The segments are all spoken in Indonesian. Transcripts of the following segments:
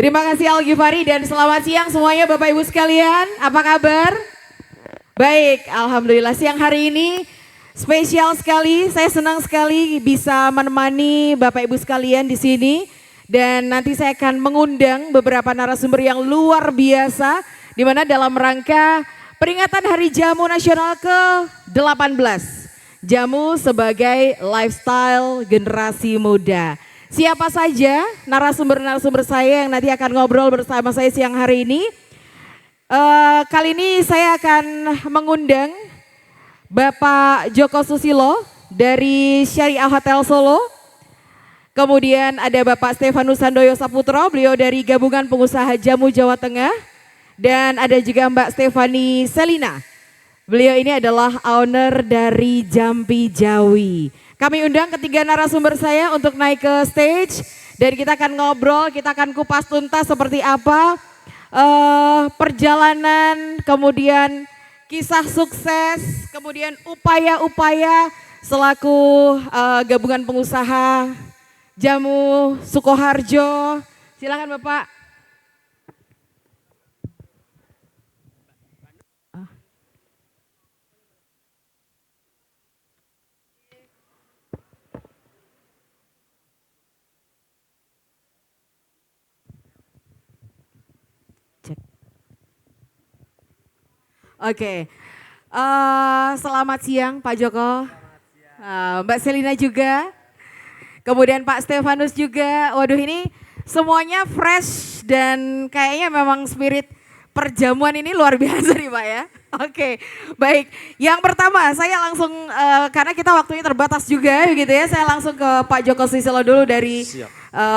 Terima kasih Al Ghifari dan selamat siang semuanya Bapak Ibu sekalian. Apa kabar? Baik, Alhamdulillah siang hari ini spesial sekali. Saya senang sekali bisa menemani Bapak Ibu sekalian di sini. Dan nanti saya akan mengundang beberapa narasumber yang luar biasa. Di mana dalam rangka peringatan Hari Jamu Nasional ke-18. Jamu sebagai lifestyle generasi muda. Siapa saja narasumber-narasumber saya yang nanti akan ngobrol bersama saya siang hari ini. Kali ini saya akan mengundang Bapak Joko Susilo dari Syariah Hotel Solo. Kemudian ada Bapak Stefanus Handoyo Saputro, beliau dari Gabungan Pengusaha Jamu Jawa Tengah. Dan ada juga Mbak Stefani Selina. Beliau ini adalah owner dari Jampi Jawi. Kami undang ketiga narasumber saya untuk naik ke stage dan kita akan ngobrol, kita akan kupas tuntas seperti apa perjalanan, kemudian kisah sukses, kemudian upaya-upaya selaku gabungan pengusaha Jamu Sukoharjo. Silakan Bapak. Oke, selamat siang Pak Joko, Mbak Selina juga, kemudian Pak Stefanus juga. Waduh ini semuanya fresh dan kayaknya memang spirit perjamuan ini luar biasa nih Pak ya. Oke, baik. Yang pertama saya langsung karena kita waktunya terbatas juga gitu ya, saya langsung ke Pak Joko Susilo dulu dari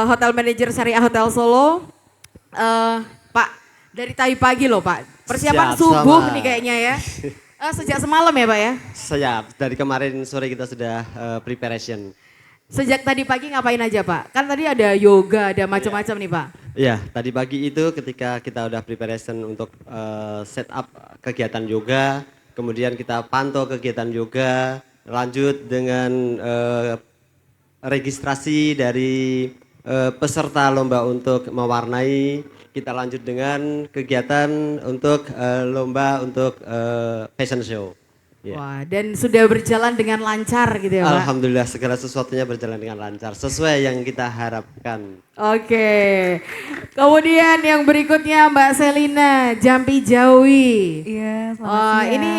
Hotel Manager Syariah Hotel Solo. Pak, dari tadi pagi loh Pak. Persiapan subuh nih kayaknya ya. Sejak semalam ya Pak ya? Siap, dari kemarin sore kita sudah preparation. Sejak tadi pagi ngapain aja Pak? Kan tadi ada yoga, ada macam-macam nih Pak. Iya, tadi pagi itu ketika kita udah preparation untuk setup kegiatan yoga, kemudian kita pantau kegiatan yoga, lanjut dengan registrasi dari peserta lomba untuk mewarnai. Kita lanjut dengan kegiatan untuk lomba untuk fashion show. Yeah. Wah, dan sudah berjalan dengan lancar gitu ya Pak? Alhamdulillah segala sesuatunya berjalan dengan lancar, sesuai yang kita harapkan. Oke, kemudian yang berikutnya Mbak Selina, Jampi Jawi. Iya, selamat siang. Ini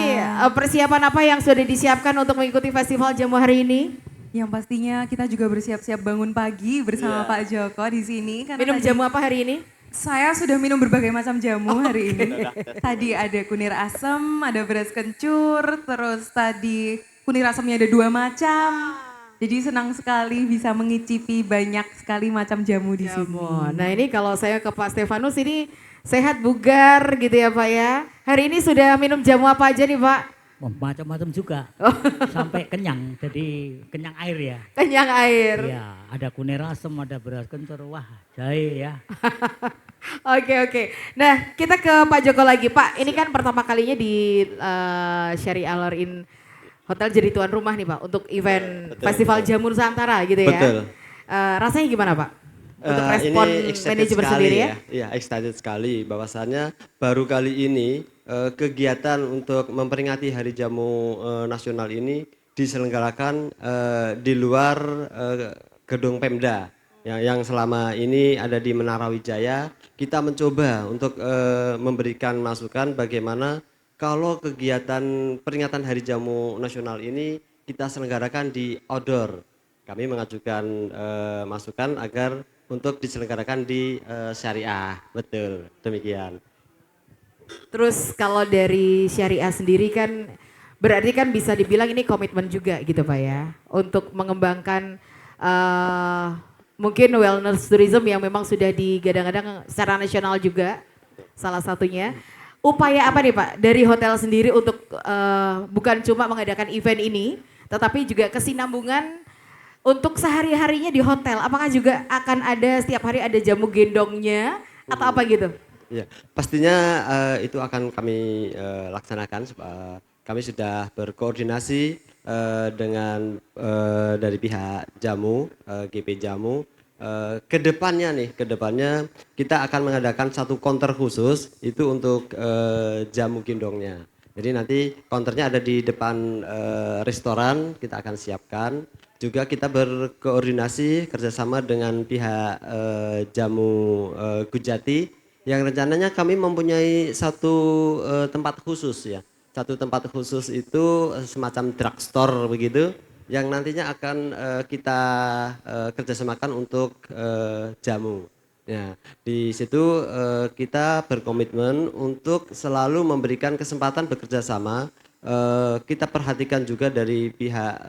persiapan apa yang sudah disiapkan untuk mengikuti festival jamu hari ini? Yang pastinya kita juga bersiap-siap bangun pagi bersama Pak Joko di sini. Minum jamu apa hari ini? Saya sudah minum berbagai macam jamu hari ini. Tadi ada kunir asam, ada beras kencur, terus tadi kunir asamnya ada 2 macam. Jadi senang sekali bisa mengicipi banyak sekali macam jamu di sini. Nah ini kalau saya ke Pak Stefanus ini sehat bugar gitu ya Pak ya. Hari ini sudah minum jamu apa aja nih Pak? Macam-macam juga, sampai kenyang, jadi kenyang air ya. Kenyang air. Iya, ada kunir asem, ada beras kencur, wah jahe ya. Oke. Nah kita ke Pak Joko lagi. Pak ini kan pertama kalinya di Syariah Al-In Hotel jadi tuan rumah nih Pak untuk event Festival Jamu Nusantara gitu ya. Betul. Rasanya gimana Pak? Untuk respon manajemen sendiri ya? Iya, excited sekali bahwasannya baru kali ini kegiatan untuk memperingati Hari Jamu Nasional ini diselenggarakan di luar gedung Pemda yang selama ini ada di Menara Wijaya. Kita mencoba untuk memberikan masukan bagaimana kalau kegiatan peringatan Hari Jamu Nasional ini kita selenggarakan di outdoor. Kami mengajukan masukan agar untuk diselenggarakan di Syariah, betul demikian. Terus kalau dari Syariah sendiri kan berarti kan bisa dibilang ini komitmen juga gitu Pak ya. Untuk mengembangkan mungkin wellness tourism yang memang sudah digadang-gadang secara nasional juga salah satunya. Upaya apa nih Pak dari hotel sendiri untuk bukan cuma mengadakan event ini tetapi juga kesinambungan untuk sehari-harinya di hotel, apakah juga akan ada setiap hari ada jamu gendongnya atau apa gitu? Ya, pastinya itu akan kami laksanakan. Kami sudah berkoordinasi dengan dari pihak Jamu, GP Jamu, kedepannya kita akan mengadakan satu counter khusus itu untuk jamu gendongnya. Jadi nanti counternya ada di depan restoran, kita akan siapkan. Juga kita berkoordinasi kerjasama dengan pihak jamu Gujati yang rencananya kami mempunyai satu tempat khusus ya. Satu tempat khusus itu semacam drugstore begitu yang nantinya akan kita kerjasamakan untuk jamu. Ya, di situ kita berkomitmen untuk selalu memberikan kesempatan bekerja sama. Kita perhatikan juga dari pihak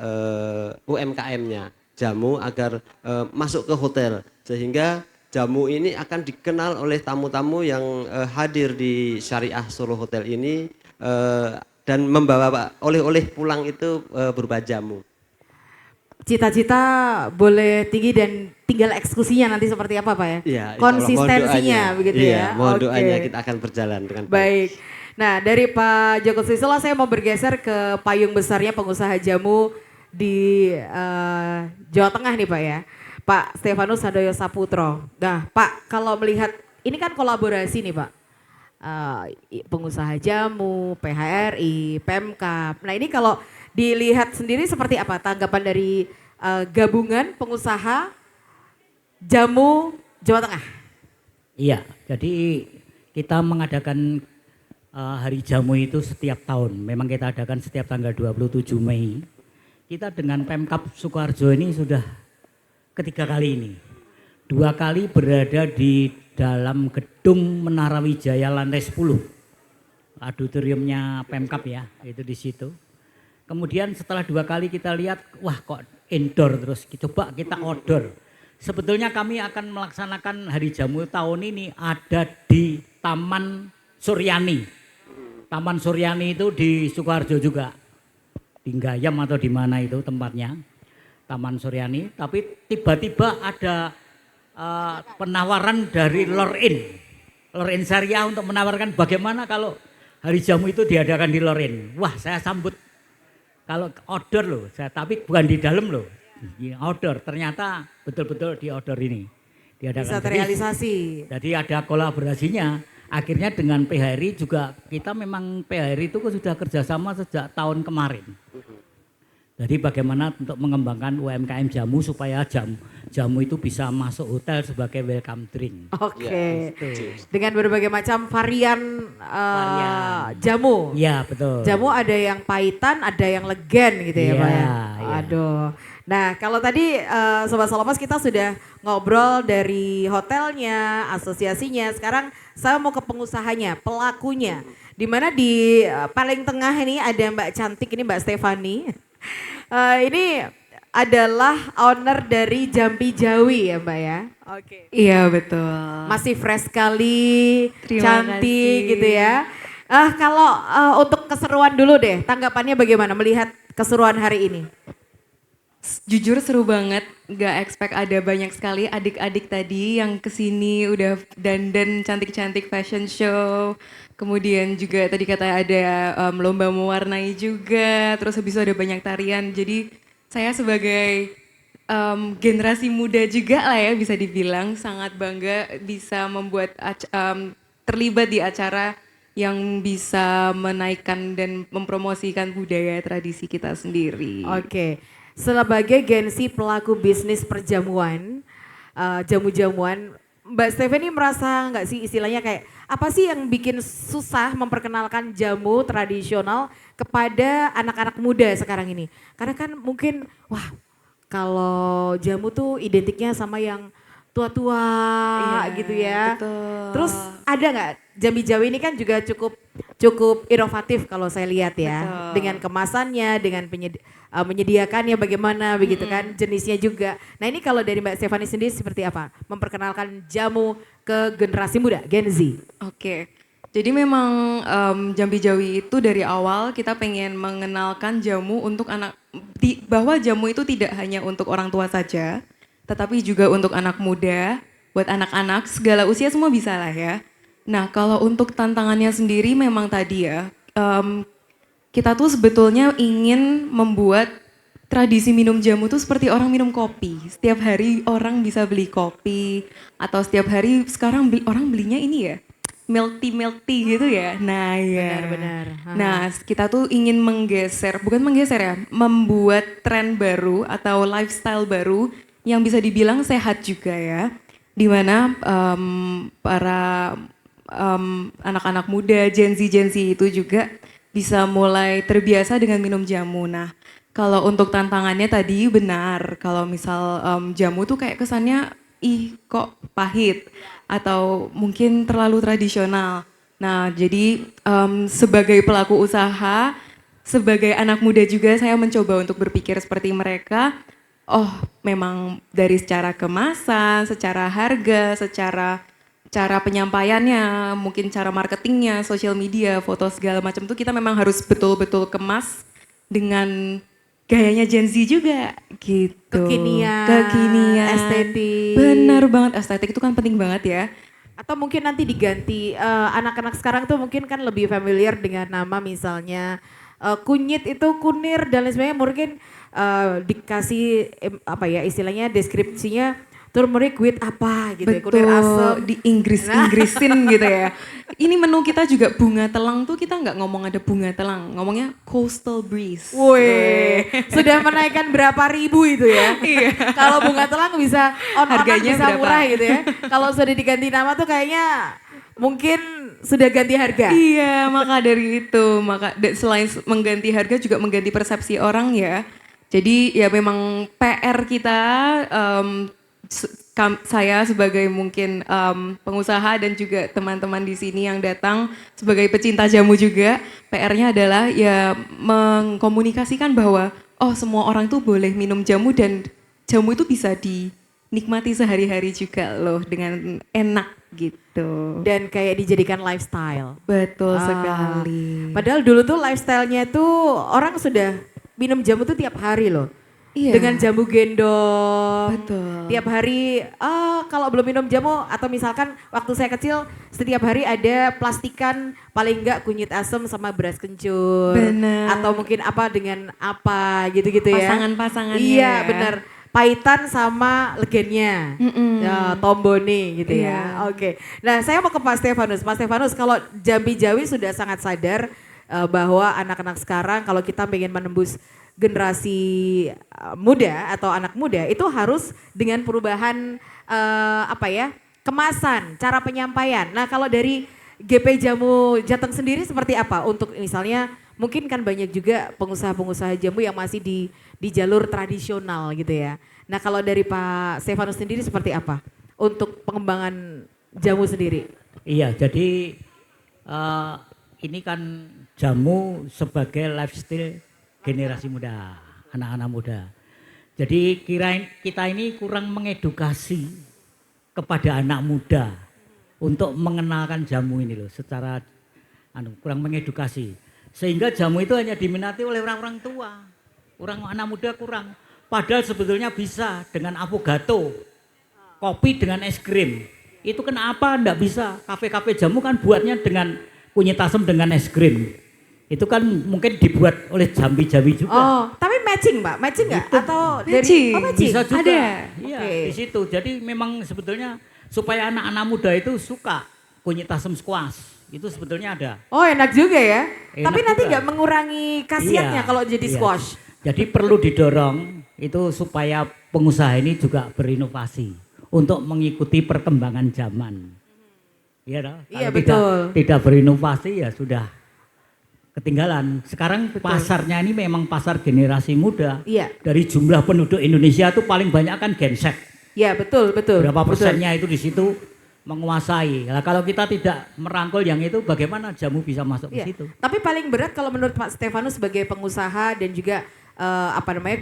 UMKM-nya jamu agar masuk ke hotel sehingga jamu ini akan dikenal oleh tamu-tamu yang hadir di Syariah Solo Hotel ini dan membawa oleh-oleh pulang itu berupa jamu. Cita-cita boleh tinggi dan tinggal eksekusinya nanti seperti apa Pak ya? Iya, konsistensinya begitu ya. Mohon doanya Oke. kita akan berjalan dengan baik. Baik. Nah dari Pak Joko Susilo saya mau bergeser ke payung besarnya pengusaha jamu di Jawa Tengah nih Pak ya. Pak Stefanus Handoyo Saputro. Nah Pak kalau melihat ini kan kolaborasi nih Pak. Pengusaha jamu, PHRI, Pemkab. Nah ini kalau dilihat sendiri seperti apa tanggapan dari gabungan pengusaha jamu Jawa Tengah? Iya, jadi kita mengadakan hari jamu itu setiap tahun. Memang kita adakan setiap tanggal 27 Mei. Kita dengan Pemkab Sukoharjo ini sudah ketiga kali ini. 2 kali berada di dalam gedung Menara Wijaya lantai 10. Auditoriumnya Pemkab ya, itu di situ. Kemudian setelah 2 kali kita lihat, wah kok indoor terus, coba kita outdoor. Sebetulnya kami akan melaksanakan hari jamu tahun ini ada di Taman Suryani. Taman Suryani itu di Sukoharjo juga. Di Gayam atau di mana itu tempatnya. Taman Suryani, tapi tiba-tiba ada penawaran dari Lorin Syariah untuk menawarkan bagaimana kalau hari jamu itu diadakan di Lorin. Wah saya sambut. Kalau outdoor loh, tapi bukan di dalam loh, outdoor. Ternyata betul-betul di outdoor ini diadakan. Bisa terrealisasi. Jadi ada kolaborasinya. Akhirnya dengan PHRI juga kita memang PHRI itu sudah kerjasama sejak tahun kemarin. Jadi bagaimana untuk mengembangkan UMKM jamu supaya jamu itu bisa masuk hotel sebagai welcome drink. Oke. Gitu. Dengan berbagai macam varian, jamu. Iya betul. Jamu ada yang pahitan, ada yang legen gitu ya Iya, Pak ya. iya. Aduh. Nah kalau tadi Sobat Solomas kita sudah ngobrol dari hotelnya, asosiasinya. Sekarang saya mau ke pengusahanya, pelakunya. Dimana di paling tengah ini ada Mbak Cantik, ini Mbak Stefani. Ini adalah owner dari Jampi Jawi ya Mbak ya. Oke. Iya betul. Masih fresh sekali, Terima cantik kasih. gitu ya. Kalau untuk keseruan dulu deh, tanggapannya bagaimana melihat keseruan hari ini? Jujur seru banget, gak expect ada banyak sekali adik-adik tadi yang kesini udah dandan cantik-cantik fashion show. Kemudian juga tadi katanya ada lomba mewarnai juga, terus habis itu ada banyak tarian. Jadi saya sebagai generasi muda juga lah ya bisa dibilang sangat bangga bisa membuat terlibat di acara yang bisa menaikkan dan mempromosikan budaya tradisi kita sendiri. Oke, sebagai Gen-Z pelaku bisnis perjamuan, jamu-jamuan, Mbak Stephanie merasa nggak sih istilahnya kayak apa sih yang bikin susah memperkenalkan jamu tradisional kepada anak-anak muda sekarang ini? Karena kan mungkin wah kalau jamu tuh identiknya sama yang tua-tua Iya, gitu ya. betul. Terus ada nggak Jambi Jawi ini kan juga cukup inovatif kalau saya lihat ya. Betul. Dengan kemasannya, dengan menyediakannya bagaimana begitu kan, jenisnya juga. Nah ini kalau dari Mbak Stefani sendiri seperti apa? Memperkenalkan jamu ke generasi muda, Gen Z. Oke, jadi memang Jambi Jawi itu dari awal kita pengen mengenalkan jamu untuk bahwa jamu itu tidak hanya untuk orang tua saja, tetapi juga untuk anak muda, buat anak-anak, segala usia semua bisa lah ya. Nah kalau untuk tantangannya sendiri memang tadi ya, kita tuh sebetulnya ingin membuat tradisi minum jamu tuh seperti orang minum kopi. Setiap hari orang bisa beli kopi atau setiap hari sekarang orang belinya ini ya, milk tea gitu ya. Nah ya. Benar-benar. Nah kita tuh ingin bukan menggeser ya, membuat tren baru atau lifestyle baru yang bisa dibilang sehat juga ya. Dimana para anak-anak muda, Gen Z itu juga bisa mulai terbiasa dengan minum jamu. Nah, kalau untuk tantangannya tadi benar, kalau misal jamu tuh kayak kesannya, ih kok pahit, atau mungkin terlalu tradisional. Nah, jadi sebagai pelaku usaha, sebagai anak muda juga saya mencoba untuk berpikir seperti mereka, oh memang dari secara kemasan, secara harga, secara cara penyampaiannya, mungkin cara marketingnya, sosial media, foto segala macam tuh kita memang harus betul-betul kemas dengan gayanya Gen Z juga gitu. Kekinian, estetik. Bener banget, estetik itu kan penting banget ya. Atau mungkin nanti diganti, anak-anak sekarang tuh mungkin kan lebih familiar dengan nama misalnya kunyit itu kunir dan lain sebagainya, mungkin dikasih apa ya istilahnya deskripsinya turmeric with apa gitu ya, kunir asam. Di Inggrisin gitu ya. Ini menu kita juga bunga telang tuh kita nggak ngomong ada bunga telang, ngomongnya coastal breeze. Wih, sudah menaikkan berapa ribu itu ya? Iya. Kalau bunga telang bisa Harganya bisa berapa? murah gitu ya. Kalau sudah diganti nama tuh kayaknya mungkin sudah ganti harga. Iya, maka dari itu, selain mengganti harga juga mengganti persepsi orang ya. Jadi ya memang PR kita, saya sebagai mungkin pengusaha dan juga teman-teman di sini yang datang sebagai pecinta jamu juga, PR-nya adalah ya mengkomunikasikan bahwa oh semua orang tuh boleh minum jamu dan jamu itu bisa dinikmati sehari-hari juga loh dengan enak gitu. Dan kayak dijadikan lifestyle. Betul Ah, sekali. Padahal dulu tuh lifestyle-nya tuh orang sudah minum jamu tuh tiap hari loh. Iya. Dengan jamu gendong. Betul. Tiap hari, kalau belum minum jamu atau misalkan waktu saya kecil setiap hari ada plastikan paling enggak kunyit asam sama beras kencur. Benar. Atau mungkin apa dengan apa gitu-gitu ya. Pasangan-pasangannya Iya ya. benar. Paitan sama legennya. Ya, tombone gitu Iya. ya. Oke. Nah saya mau ke Pak Stefanus. Pak Stefanus kalau Jambi Jawi sudah sangat sadar bahwa anak-anak sekarang kalau kita pengen menembus generasi muda atau anak muda itu harus dengan perubahan kemasan, cara penyampaian. Nah kalau dari GP Jamu Jateng sendiri seperti apa untuk misalnya mungkin kan banyak juga pengusaha-pengusaha jamu yang masih di jalur tradisional gitu ya. Nah kalau dari Pak Stefanus sendiri seperti apa untuk pengembangan jamu sendiri? Iya, jadi ini kan jamu sebagai lifestyle generasi muda, anak-anak muda. Jadi kita ini kurang mengedukasi kepada anak muda untuk mengenalkan jamu ini loh, secara kurang mengedukasi. Sehingga jamu itu hanya diminati oleh orang-orang tua, orang anak muda kurang. Padahal sebetulnya bisa dengan avocato, kopi dengan es krim. Itu kenapa enggak bisa? Kafe-kafe jamu kan buatnya dengan kunyit asam dengan es krim. Itu kan mungkin dibuat oleh Jambi Jawi juga. Oh, tapi matching Mbak, matching nggak? Atau dari Matching. matching? Bisa juga. Ada. Iya, Oke. di situ. Jadi memang sebetulnya supaya anak-anak muda itu suka kunyit asam squash. Itu sebetulnya ada. Oh enak juga ya. Enak Tapi nanti juga. nggak mengurangi khasiatnya Iya, kalau jadi iya. squash. Jadi perlu didorong itu supaya pengusaha ini juga berinovasi untuk mengikuti perkembangan zaman. Iya, toh? Iya, Kalau betul. Tidak berinovasi ya sudah ketinggalan. Sekarang pasarnya ini memang pasar generasi muda. Iya. Dari jumlah penduduk Indonesia itu paling banyak kan Gen Z. Iya betul betul. Berapa betul. persennya itu di situ menguasai. Nah, kalau kita tidak merangkul yang itu, bagaimana jamu bisa masuk Iya. ke situ? Tapi paling berat kalau menurut Pak Stefanus sebagai pengusaha dan juga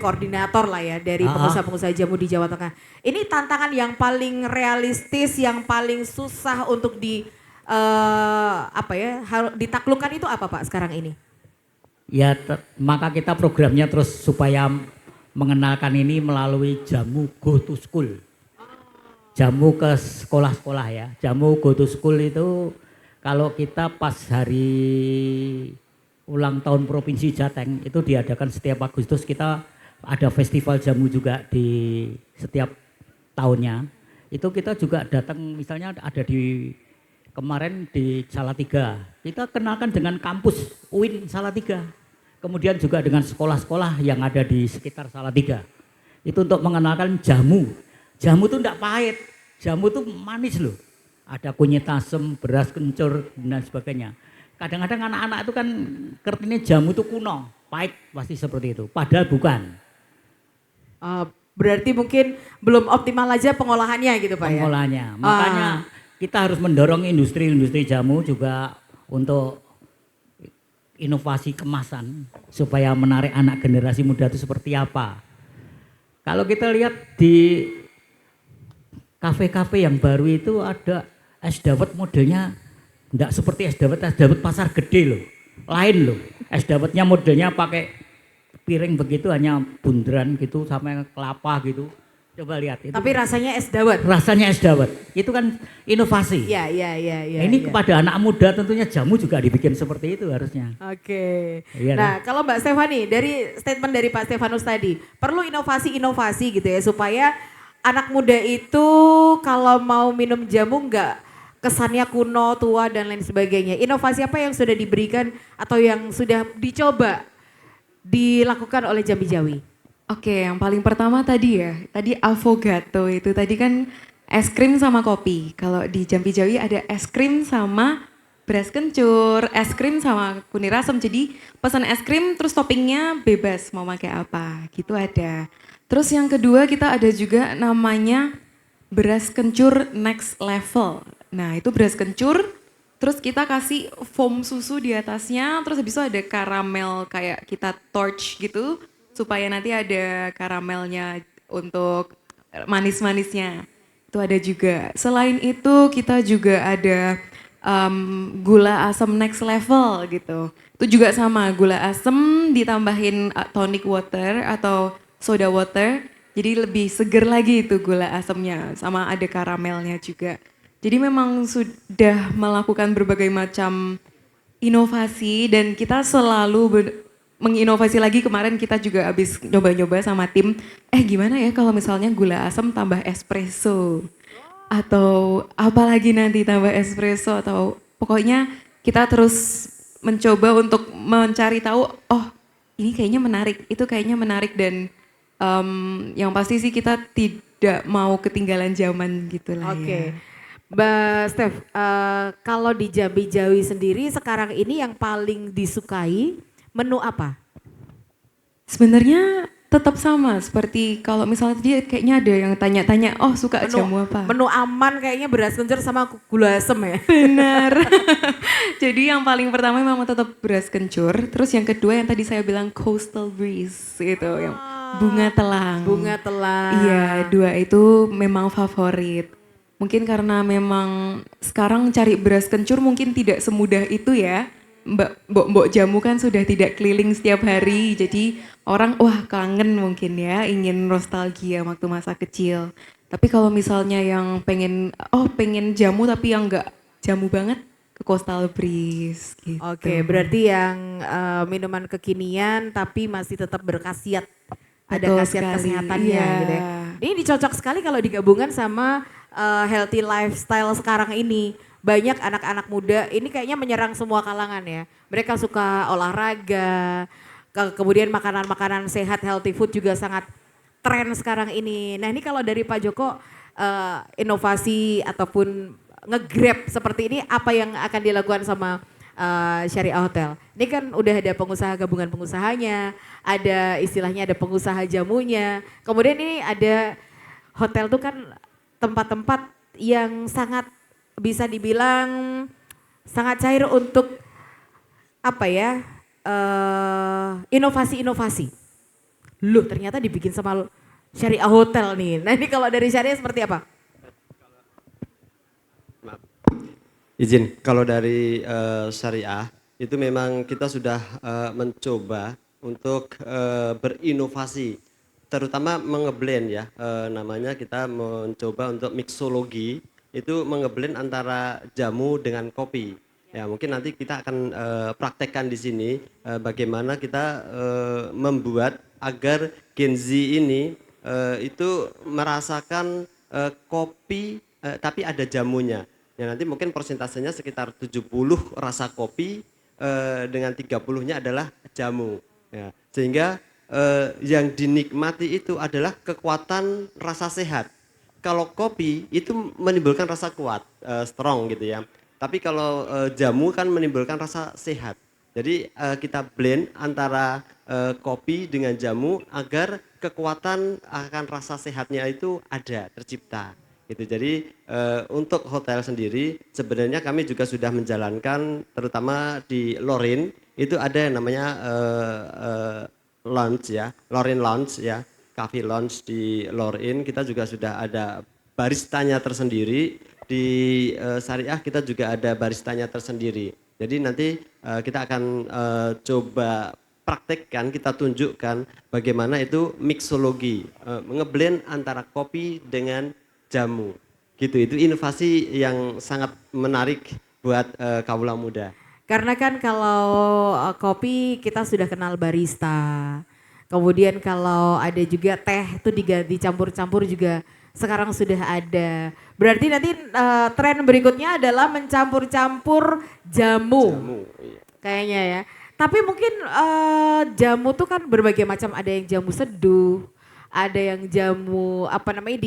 koordinator lah ya dari pengusaha-pengusaha jamu di Jawa Tengah. Ini tantangan yang paling realistis, yang paling susah untuk ditaklukkan itu apa Pak sekarang ini? Ya, maka kita programnya terus supaya mengenalkan ini melalui jamu go to school. Jamu ke sekolah-sekolah ya. Jamu go to school itu kalau kita pas hari ulang tahun Provinsi Jateng itu diadakan setiap Agustus, kita ada festival jamu juga di setiap tahunnya. Itu kita juga datang, misalnya ada di kemarin di Salatiga. Kita kenalkan dengan kampus UIN Salatiga. Kemudian juga dengan sekolah-sekolah yang ada di sekitar Salatiga. Itu untuk mengenalkan jamu. Jamu itu enggak pahit, jamu itu manis loh. Ada kunyit asem, beras kencur, dan sebagainya. Kadang-kadang anak-anak itu kan ngertinya jamu itu kuno, pahit pasti seperti itu. Padahal bukan. Berarti mungkin belum optimal aja pengolahannya gitu Pak ya? Pengolahannya. Makanya kita harus mendorong industri-industri jamu juga untuk inovasi kemasan supaya menarik anak generasi muda itu seperti apa. Kalau kita lihat di kafe-kafe yang baru itu ada es dawet modelnya enggak seperti es dawet pasar gede loh. Lain loh. Es dawetnya modelnya pakai piring begitu hanya bunderan gitu sama kelapa gitu. Coba lihat itu. Tapi rasanya es dawet. Rasanya es dawet. Itu kan inovasi. Iya. Ini kepada anak muda tentunya jamu juga dibikin seperti itu harusnya. Oke. Iya, Nah, kalau Mbak Stefani dari statement dari Pak Stefanus tadi, perlu inovasi-inovasi gitu ya supaya anak muda itu kalau mau minum jamu enggak kesannya kuno, tua dan lain sebagainya. Inovasi apa yang sudah diberikan atau yang sudah dicoba dilakukan oleh Jambi Jawi? Oke, yang paling pertama tadi ya, tadi avogato itu tadi kan es krim sama kopi. Kalau di Jambi Jawi ada es krim sama beras kencur, es krim sama kunir asem. Jadi pesan es krim terus toppingnya bebas mau pakai apa, gitu ada. Terus yang kedua kita ada juga namanya beras kencur next level. Nah itu beras kencur, terus kita kasih foam susu di atasnya, terus habis itu ada karamel kayak kita torch gitu, supaya nanti ada karamelnya untuk manis-manisnya. Itu ada juga. Selain itu kita juga ada gula asam next level gitu. Itu juga sama, gula asam ditambahin tonic water atau soda water. Jadi lebih seger lagi itu gula asamnya, sama ada karamelnya juga. Jadi memang sudah melakukan berbagai macam inovasi dan kita selalu menginovasi lagi. Kemarin kita juga habis nyoba-nyoba sama tim, gimana ya kalau misalnya gula asam tambah espresso atau apalagi nanti tambah espresso atau pokoknya kita terus mencoba untuk mencari tahu, oh ini kayaknya menarik, itu kayaknya menarik dan yang pasti sih kita tidak mau ketinggalan zaman gitu lah. Oke. Ya. Mbak Steph, kalau di Jambi Jawi sendiri sekarang ini yang paling disukai menu apa? Sebenarnya tetap sama seperti kalau misalnya tadi kayaknya ada yang tanya-tanya, oh suka jamu apa? Menu aman kayaknya beras kencur sama gula asem ya? Benar. Jadi yang paling pertama memang tetap beras kencur, terus yang kedua yang tadi saya bilang coastal breeze itu yang bunga telang. Bunga telang. Iya, dua itu memang favorit. Mungkin karena memang sekarang cari beras kencur mungkin tidak semudah itu ya. Mbok jamu kan sudah tidak keliling setiap hari. Jadi orang wah kangen mungkin ya, ingin nostalgia waktu masa kecil. Tapi kalau misalnya yang pengen jamu tapi yang enggak jamu banget ke Coastal Breeze gitu. Oke, berarti yang minuman kekinian tapi masih tetap berkhasiat. Ada Betul khasiat sekali, kesehatannya iya. gitu ya. Ini dicocok sekali kalau digabungkan sama healthy lifestyle sekarang ini. Banyak anak-anak muda ini kayaknya menyerang semua kalangan ya. Mereka suka olahraga, kemudian makanan-makanan sehat, healthy food juga sangat tren sekarang ini. Nah ini kalau dari Pak Joko inovasi ataupun nge-grab seperti ini apa yang akan dilakukan sama Syariah Hotel? Ini kan udah ada pengusaha gabungan pengusahanya, ada istilahnya ada pengusaha jamunya. Kemudian ini ada hotel tuh kan tempat-tempat yang sangat bisa dibilang sangat cair untuk apa ya inovasi-inovasi. Loh ternyata dibikin sama Syariah Hotel nih. Nah ini kalau dari Syariah seperti apa? Izin, kalau dari syariah itu memang kita sudah mencoba untuk berinovasi, terutama mengeblend ya, namanya kita mencoba untuk mixologi, itu mengeblend antara jamu dengan kopi. Ya, mungkin nanti kita akan praktekkan di sini bagaimana kita membuat agar Gen Z ini itu merasakan kopi tapi ada jamunya. Ya, nanti mungkin persentasenya sekitar 70 rasa kopi dengan 30-nya adalah jamu. Ya, sehingga yang dinikmati itu adalah kekuatan rasa sehat. Kalau kopi itu menimbulkan rasa kuat, strong gitu ya. Tapi kalau jamu kan menimbulkan rasa sehat. Jadi kita blend antara kopi dengan jamu agar kekuatan akan rasa sehatnya itu ada, tercipta. Gitu. Jadi untuk hotel sendiri sebenarnya kami juga sudah menjalankan terutama di Lorin itu ada yang namanya lounge ya, Lorin Lounge ya. Cafe Lounge di Lorin kita juga sudah ada baristanya tersendiri. Di Syariah kita juga ada baristanya tersendiri. Jadi nanti kita akan coba praktekkan, kita tunjukkan bagaimana itu mixologi, ngeblend antara kopi dengan jamu. Gitu, itu inovasi yang sangat menarik buat kaula muda. Karena kan kalau kopi kita sudah kenal barista. Kemudian kalau ada juga teh itu diganti campur-campur juga sekarang sudah ada. Berarti nanti tren berikutnya adalah mencampur-campur jamu. Iya. Kayaknya ya. Tapi mungkin jamu tuh kan berbagai macam, ada yang jamu seduh, ada yang jamu apa namanya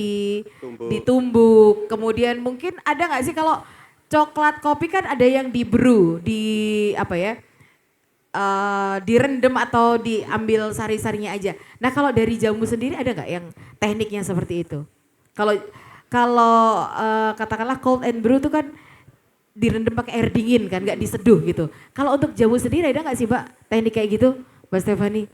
ditumbuk. Kemudian mungkin ada nggak sih kalau coklat kopi kan ada yang di brew, di apa ya? Direndam atau diambil sari-sarinya aja. Nah kalau dari jamu sendiri ada nggak yang tekniknya seperti itu? Kalau katakanlah cold and brew itu kan direndam pakai air dingin kan, nggak diseduh gitu. Kalau untuk jamu sendiri ada nggak sih Mbak teknik kayak gitu, Mbak Stefani?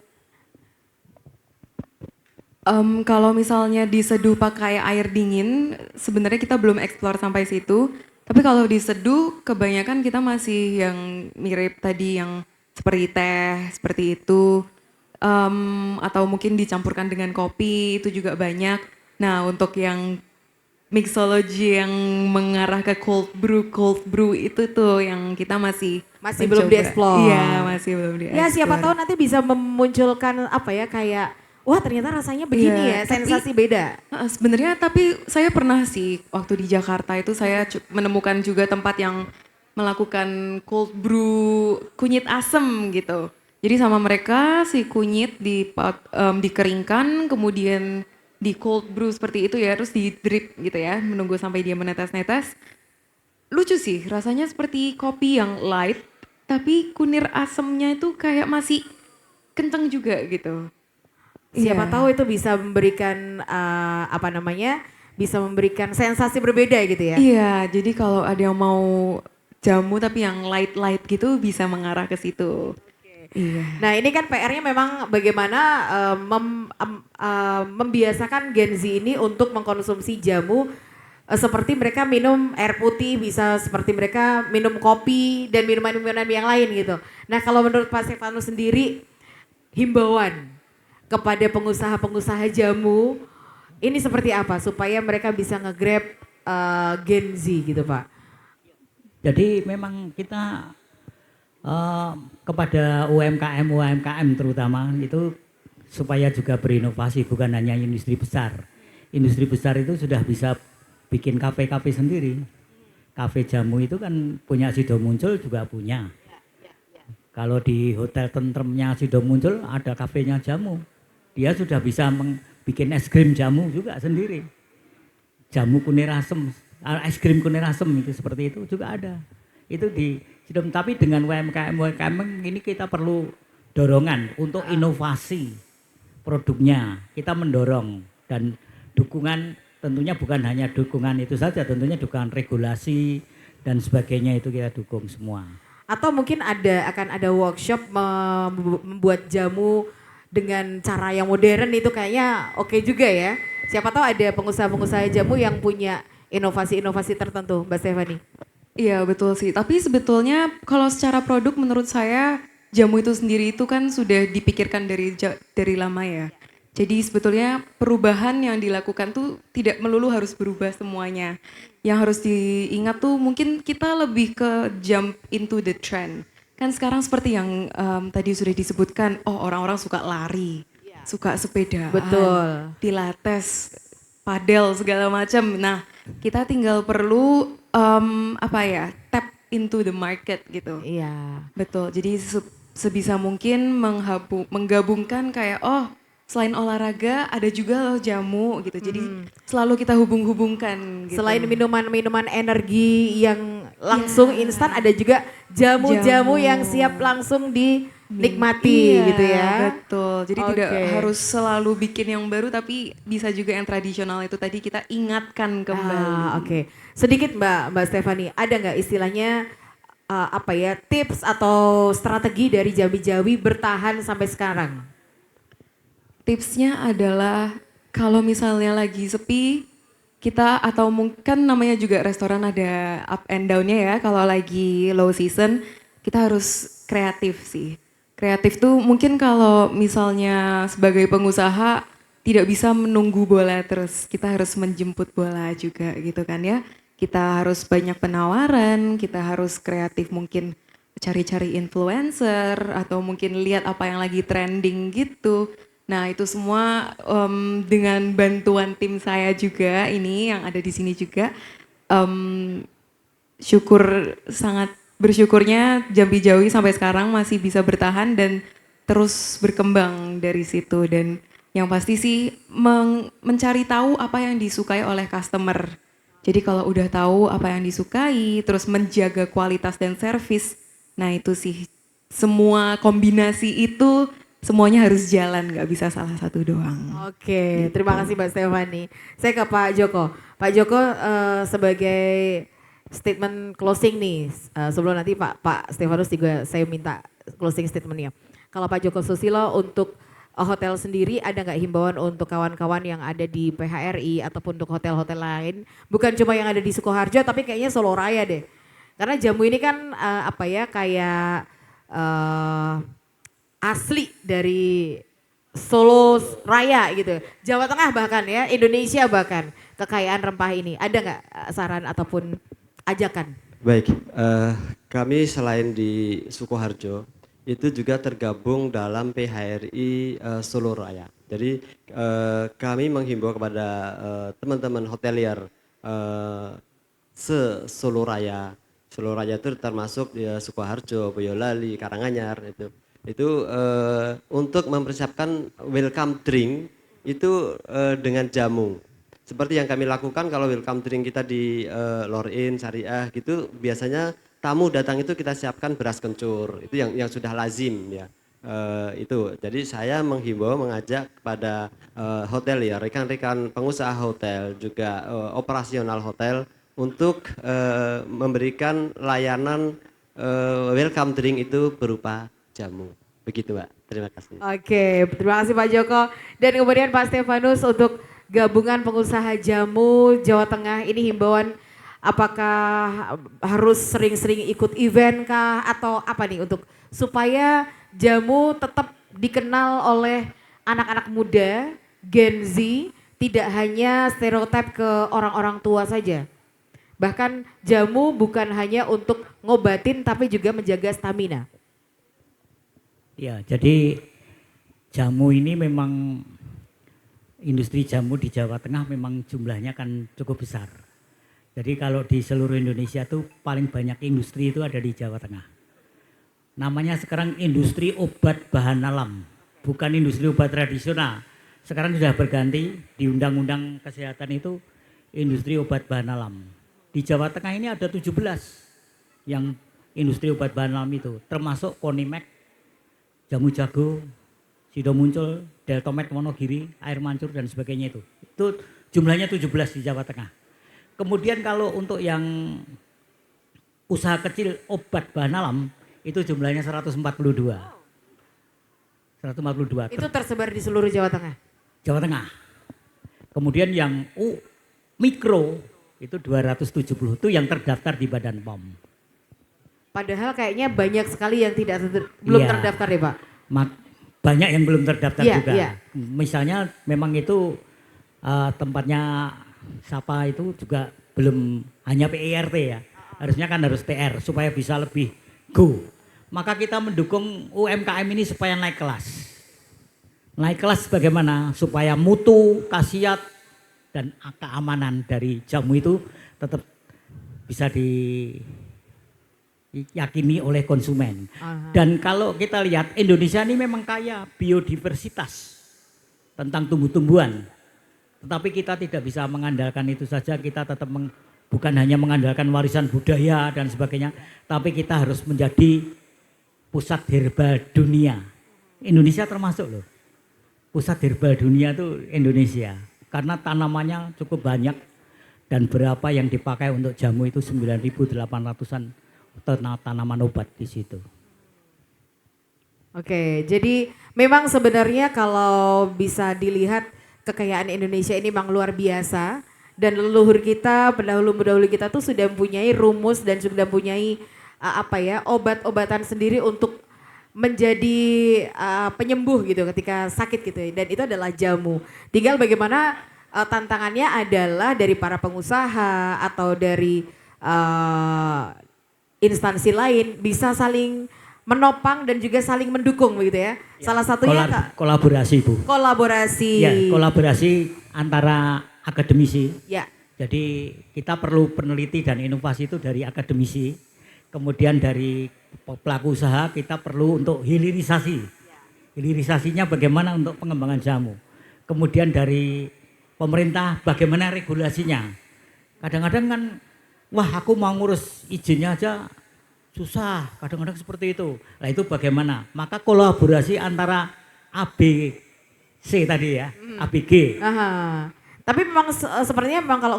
Kalau misalnya diseduh pakai air dingin, sebenarnya kita belum explore sampai situ. Tapi kalau diseduh, kebanyakan kita masih yang mirip tadi yang seperti teh, seperti itu. Atau mungkin dicampurkan dengan kopi, itu juga banyak. Nah untuk yang mixology yang mengarah ke cold brew itu tuh yang kita masih Belum mencoba. dieksplor. Iya, masih belum dieksplor. Ya siapa tahu nanti bisa memunculkan apa ya kayak wah ternyata rasanya begini Iya, ya, sensasi beda. Sebenarnya tapi saya pernah sih waktu di Jakarta itu saya menemukan juga tempat yang melakukan cold brew kunyit asem gitu. Jadi sama mereka si kunyit dikeringkan kemudian di cold brew seperti itu ya, terus di drip gitu ya, menunggu sampai dia menetes-netes. Lucu sih, rasanya seperti kopi yang light, tapi kunir asemnya itu kayak masih kenceng juga gitu. Siapa Iya. tahu itu bisa memberikan apa namanya, bisa memberikan sensasi berbeda gitu ya. Iya, jadi kalau ada yang mau jamu tapi yang light-light gitu bisa mengarah ke situ. Iya. Nah ini kan PR-nya memang bagaimana membiasakan Gen Z ini untuk mengkonsumsi jamu seperti mereka minum air putih, bisa seperti mereka minum kopi dan minuman-minuman yang lain gitu. Nah kalau menurut Pak Stefanus sendiri, himbauan kepada pengusaha-pengusaha jamu ini seperti apa supaya mereka bisa nge-grab Gen Z gitu Pak? Jadi memang kita kepada UMKM terutama itu supaya juga berinovasi, bukan hanya industri besar. Industri besar itu sudah bisa bikin kafe-kafe sendiri. Kafe jamu itu kan punya Sido Muncul juga punya. Kalau di hotel tentremnya Sido Muncul ada kafenya jamu. Dia sudah bisa bikin es krim jamu juga sendiri. Jamu kunir asem, es krim kunir asem itu seperti itu juga ada. Itu tapi dengan UMKM ini kita perlu dorongan untuk inovasi produknya. Kita mendorong dan dukungan tentunya bukan hanya dukungan itu saja, tentunya dukungan regulasi dan sebagainya itu kita dukung semua. Atau mungkin akan ada workshop membuat jamu dengan cara yang modern itu kayaknya oke juga ya. Siapa tahu ada pengusaha-pengusaha jamu yang punya inovasi-inovasi tertentu, Mbak Stefani. Iya betul sih, tapi sebetulnya kalau secara produk menurut saya jamu itu sendiri itu kan sudah dipikirkan dari lama ya. Jadi sebetulnya perubahan yang dilakukan tuh tidak melulu harus berubah semuanya. Yang harus diingat tuh mungkin kita lebih ke jump into the trend. Kan sekarang seperti yang tadi sudah disebutkan, oh orang-orang suka lari, suka sepedaan, Betul. pilates, padel segala macam. Nah, kita tinggal perlu tap into the market gitu. Iya. Betul. Jadi sebisa mungkin menggabungkan kayak selain olahraga ada juga loh jamu gitu. Jadi selalu kita hubung-hubungkan gitu. Selain minuman-minuman energi yang langsung instan, ada juga jamu-jamu yang siap langsung dinikmati Iya, gitu ya. Betul. Jadi tidak Oke. harus selalu bikin yang baru tapi bisa juga yang tradisional itu tadi kita ingatkan kembali. Oke. Sedikit Mbak Stefani, ada nggak istilahnya tips atau strategi dari Jawi-Jawi bertahan sampai sekarang? Tipsnya adalah kalau misalnya lagi sepi, kita atau mungkin namanya juga restoran ada up and down-nya ya. Kalau lagi low season, kita harus kreatif sih. Kreatif tuh mungkin kalau misalnya sebagai pengusaha tidak bisa menunggu bola terus. Kita harus menjemput bola juga gitu kan ya. Kita harus banyak penawaran, kita harus kreatif mungkin cari-cari influencer atau mungkin lihat apa yang lagi trending gitu. Nah itu semua dengan bantuan tim saya juga ini yang ada di sini juga. Sangat bersyukurnya Jambi Jawi sampai sekarang masih bisa bertahan dan terus berkembang dari situ. Dan yang pasti sih mencari tahu apa yang disukai oleh customer. Jadi kalau udah tahu apa yang disukai, terus menjaga kualitas dan servis, nah itu sih semua kombinasi itu semuanya harus jalan, nggak bisa salah satu doang. Oke, terima kasih Mbak Stefani. Saya ke Pak Joko. Pak Joko sebagai statement closing nih, sebelum nanti Pak Stefanus juga saya minta closing statementnya. Kalau Pak Joko Susilo untuk hotel sendiri ada nggak himbauan untuk kawan-kawan yang ada di PHRI ataupun untuk hotel-hotel lain? Bukan cuma yang ada di Sukoharjo tapi kayaknya Solo Raya deh. Karena jamu ini kan kayak asli dari Solo Raya gitu. Jawa Tengah bahkan ya, Indonesia bahkan kekayaan rempah ini. Ada nggak saran ataupun ajakan? Baik, kami selain di Sukoharjo itu juga tergabung dalam PHRI Solo Raya. Jadi kami menghimbau kepada teman-teman hotelier se-Solo Raya. Solo Raya itu termasuk Sukoharjo, Boyolali, Karanganyar itu untuk mempersiapkan welcome drink itu dengan jamu. Seperti yang kami lakukan kalau welcome drink kita di Lor'in, Syariah gitu, biasanya tamu datang itu kita siapkan beras kencur, itu yang sudah lazim ya. Itu, jadi saya menghimbau mengajak kepada hotelier, rekan-rekan pengusaha hotel juga operasional hotel untuk memberikan layanan welcome drink itu berupa jamu. Begitu Mbak, terima kasih. Oke, terima kasih Pak Joko. Dan kemudian Pak Stefanus untuk gabungan pengusaha jamu Jawa Tengah, ini himbauan apakah harus sering-sering ikut event kah atau apa nih untuk supaya jamu tetap dikenal oleh anak-anak muda, Gen Z, tidak hanya stereotip ke orang-orang tua saja. Bahkan jamu bukan hanya untuk ngobatin tapi juga menjaga stamina. Ya, jadi jamu ini memang industri jamu di Jawa Tengah memang jumlahnya kan cukup besar. Jadi kalau di seluruh Indonesia tuh paling banyak industri itu ada di Jawa Tengah. Namanya sekarang industri obat bahan alam, bukan industri obat tradisional. Sekarang sudah berganti di Undang-Undang Kesehatan itu industri obat bahan alam. Di Jawa Tengah ini ada 17 yang industri obat bahan alam itu, termasuk Konimek, Jamu Jago, Sido Muncul, Deltomed Wonogiri, Air Mancur dan sebagainya itu. Itu jumlahnya 17 di Jawa Tengah. Kemudian kalau untuk yang usaha kecil obat bahan alam itu jumlahnya 142. 142. Itu tersebar di seluruh Jawa Tengah. Jawa Tengah. Kemudian yang mikro itu 270 itu yang terdaftar di Badan POM. Padahal kayaknya banyak sekali yang belum Iya. terdaftar ya Pak. banyak yang belum terdaftar Iya, juga. iya. Misalnya memang itu tempatnya Sapa itu juga belum hanya PIRT ya. Harusnya kan harus TR supaya bisa lebih go. Maka kita mendukung UMKM ini supaya naik kelas. Naik kelas bagaimana? Supaya mutu, khasiat, dan keamanan dari jamu itu tetap bisa diyakini oleh konsumen. Dan kalau kita lihat Indonesia ini memang kaya biodiversitas tentang tumbuh-tumbuhan. Tetapi kita tidak bisa mengandalkan itu saja, kita tetap bukan hanya mengandalkan warisan budaya dan sebagainya, tapi kita harus menjadi pusat herbal dunia. Indonesia termasuk loh. Pusat herbal dunia itu Indonesia. Karena tanamannya cukup banyak dan berapa yang dipakai untuk jamu itu 9.800-an tanaman obat di situ. Oke, jadi memang sebenarnya kalau bisa dilihat kekayaan Indonesia ini memang luar biasa dan leluhur kita, pendahulu-pendahulu kita tuh sudah mempunyai rumus dan sudah mempunyai obat-obatan sendiri untuk menjadi penyembuh gitu ketika sakit gitu ya. Dan itu adalah jamu. Tinggal bagaimana tantangannya adalah dari para pengusaha atau dari instansi lain bisa saling menopang dan juga saling mendukung begitu ya. Salah satunya kolaborasi Bu. Kolaborasi. Ya, kolaborasi antara akademisi. Ya. Jadi kita perlu peneliti dan inovasi itu dari akademisi. Kemudian dari pelaku usaha kita perlu untuk hilirisasi. Hilirisasinya bagaimana untuk pengembangan jamu. Kemudian dari pemerintah bagaimana regulasinya. Kadang-kadang kan wah aku mau ngurus izinnya aja susah, kadang-kadang seperti itu. Nah itu bagaimana? Maka kolaborasi antara ABC tadi ya, ABG. Aha. Tapi memang sepertinya memang kalau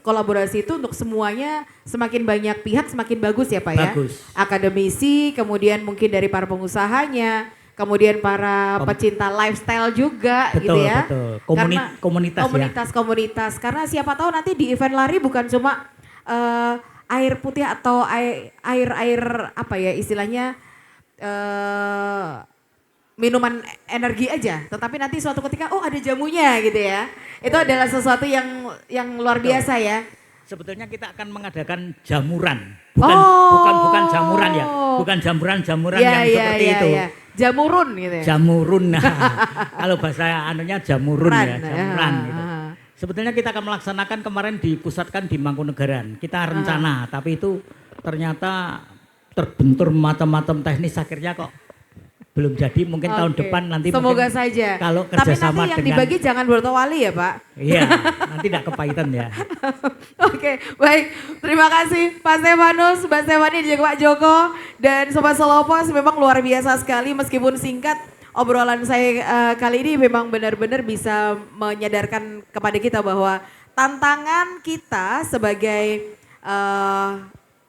kolaborasi itu untuk semuanya semakin banyak pihak semakin bagus ya Pak ya. Bagus. Akademisi, kemudian mungkin dari para pengusahanya, kemudian para pecinta lifestyle juga Betul, gitu ya. betul. Komunitas. Karena siapa tahu nanti di event lari bukan cuma air putih atau air apa ya istilahnya minuman energi aja, tetapi nanti suatu ketika oh ada jamunya gitu ya. Itu adalah sesuatu yang luar biasa ya. Sebetulnya kita akan mengadakan jamuran, bukan jamuran ya, bukan jamuran yang seperti itu. Ya. Jamurun gitu ya. Jamurun, nah, kalau bahasa anunya jamurun ya, jamuran gitu. Sebetulnya kita akan melaksanakan kemarin dipusatkan di Mangkunegaran. Kita rencana, tapi itu ternyata terbentur macam-macam teknis akhirnya kok belum jadi. Mungkin tahun depan nanti. Semoga saja. Kalau kerjasama tapi nanti yang dibagi jangan Wortowali ya Pak. Iya, nanti tidak kepahitan ya. Oke, baik. Terima kasih Pak Stefanus, Mbak Stefani, dan juga Pak Joko. Dan Sobat Solopos memang luar biasa sekali meskipun singkat. Obrolan saya kali ini memang benar-benar bisa menyadarkan kepada kita bahwa tantangan kita sebagai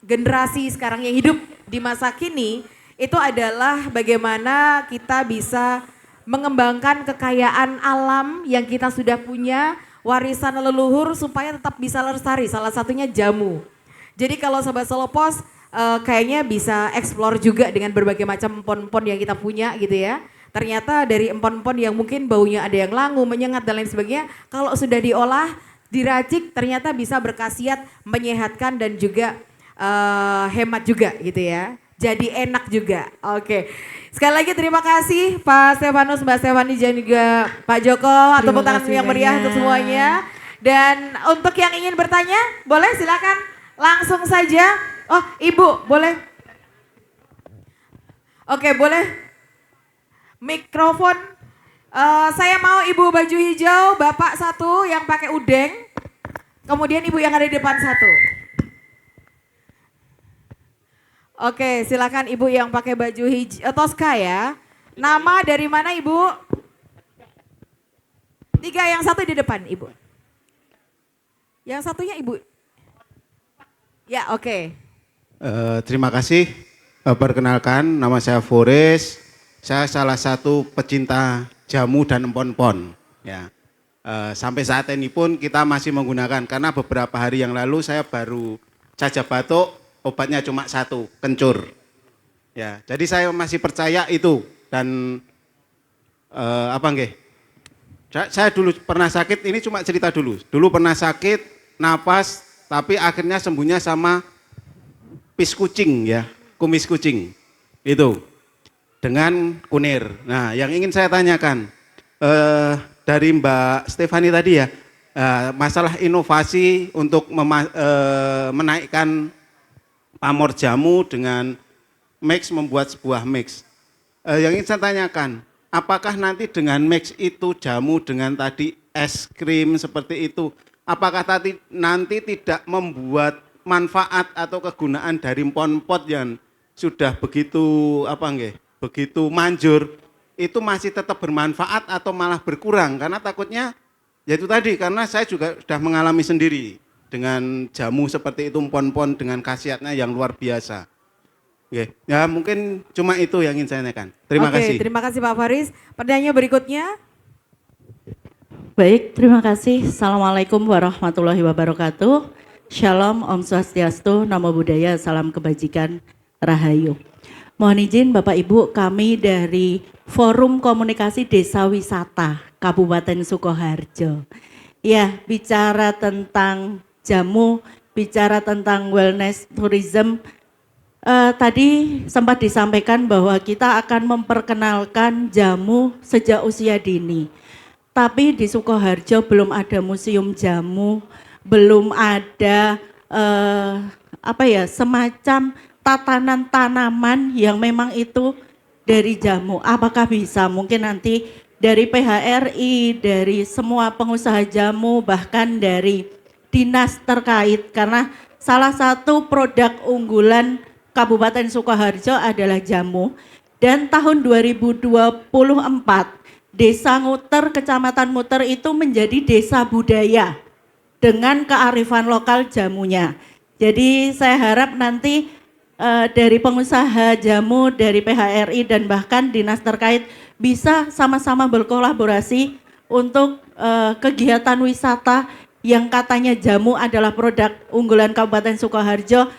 generasi sekarang yang hidup di masa kini itu adalah bagaimana kita bisa mengembangkan kekayaan alam yang kita sudah punya, warisan leluhur supaya tetap bisa lestari, salah satunya jamu. Jadi kalau Sobat Solopos kayaknya bisa explore juga dengan berbagai macam empon-empon yang kita punya gitu ya. Ternyata dari empon-empon yang mungkin baunya ada yang langu, menyengat dan lain sebagainya, kalau sudah diolah, diracik ternyata bisa berkhasiat menyehatkan dan juga hemat juga gitu ya. Jadi enak juga. Oke. Sekali lagi terima kasih Pak Stefanus, Mbak Stefani dan juga Pak Joko. Tepuk tangan yang meriah untuk semuanya. Dan untuk yang ingin bertanya, boleh silakan langsung saja. Oh, Ibu, boleh. Oke, boleh. Mikrofon. Saya mau Ibu baju hijau, Bapak satu yang pakai udeng. Kemudian Ibu yang ada di depan satu. Oke, silakan Ibu yang pakai baju hijau, Tosca ya. Nama dari mana Ibu? 3, yang satu di depan Ibu. Yang satunya Ibu. Ya, oke. Terima kasih. Perkenalkan, nama saya Forest. Saya salah satu pecinta jamu dan empon-empon. Ya. Sampai saat ini pun kita masih menggunakan, karena beberapa hari yang lalu saya baru cacat batuk. Obatnya cuma 1, kencur. Ya, jadi saya masih percaya itu dan apa nggih? Saya dulu pernah sakit, ini cuma cerita dulu. Dulu pernah sakit, napas, tapi akhirnya sembuhnya sama pis kucing ya, kumis kucing. Itu dengan kunir. Nah, yang ingin saya tanyakan dari Mbak Stefani tadi ya, masalah inovasi untuk menaikkan pamor jamu dengan mix, membuat sebuah mix. Yang ingin saya tanyakan, apakah nanti dengan mix itu jamu dengan tadi es krim seperti itu, apakah nanti tidak membuat manfaat atau kegunaan dari empon-pot yang sudah begitu begitu manjur, itu masih tetap bermanfaat atau malah berkurang? Karena takutnya yaitu tadi, karena saya juga sudah mengalami sendiri dengan jamu seperti itu, empon-empon dengan khasiatnya yang luar biasa. Oke, ya mungkin cuma itu yang ingin saya tanyakan. Terima kasih. Terima kasih Pak Faris. Pertanyaan berikutnya. Baik, terima kasih. Assalamualaikum warahmatullahi wabarakatuh. Shalom, Om Swastiastu, Namo Buddhaya, Salam Kebajikan, Rahayu. Mohon izin Bapak Ibu, kami dari Forum Komunikasi Desa Wisata Kabupaten Sukoharjo. Ya, bicara tentang jamu, bicara tentang wellness tourism, tadi sempat disampaikan bahwa kita akan memperkenalkan jamu sejak usia dini. Tapi di Sukoharjo belum ada museum jamu, belum ada semacam tatanan tanaman yang memang itu dari jamu. Apakah bisa? Mungkin nanti dari PHRI, dari semua pengusaha jamu, bahkan dari dinas terkait, karena salah satu produk unggulan Kabupaten Sukoharjo adalah jamu. Dan tahun 2024 Desa Nguter, Kecamatan Muter itu menjadi desa budaya dengan kearifan lokal jamunya. Jadi saya harap nanti dari pengusaha jamu, dari PHRI dan bahkan dinas terkait bisa sama-sama berkolaborasi untuk kegiatan wisata yang katanya jamu adalah produk unggulan Kabupaten Sukoharjo.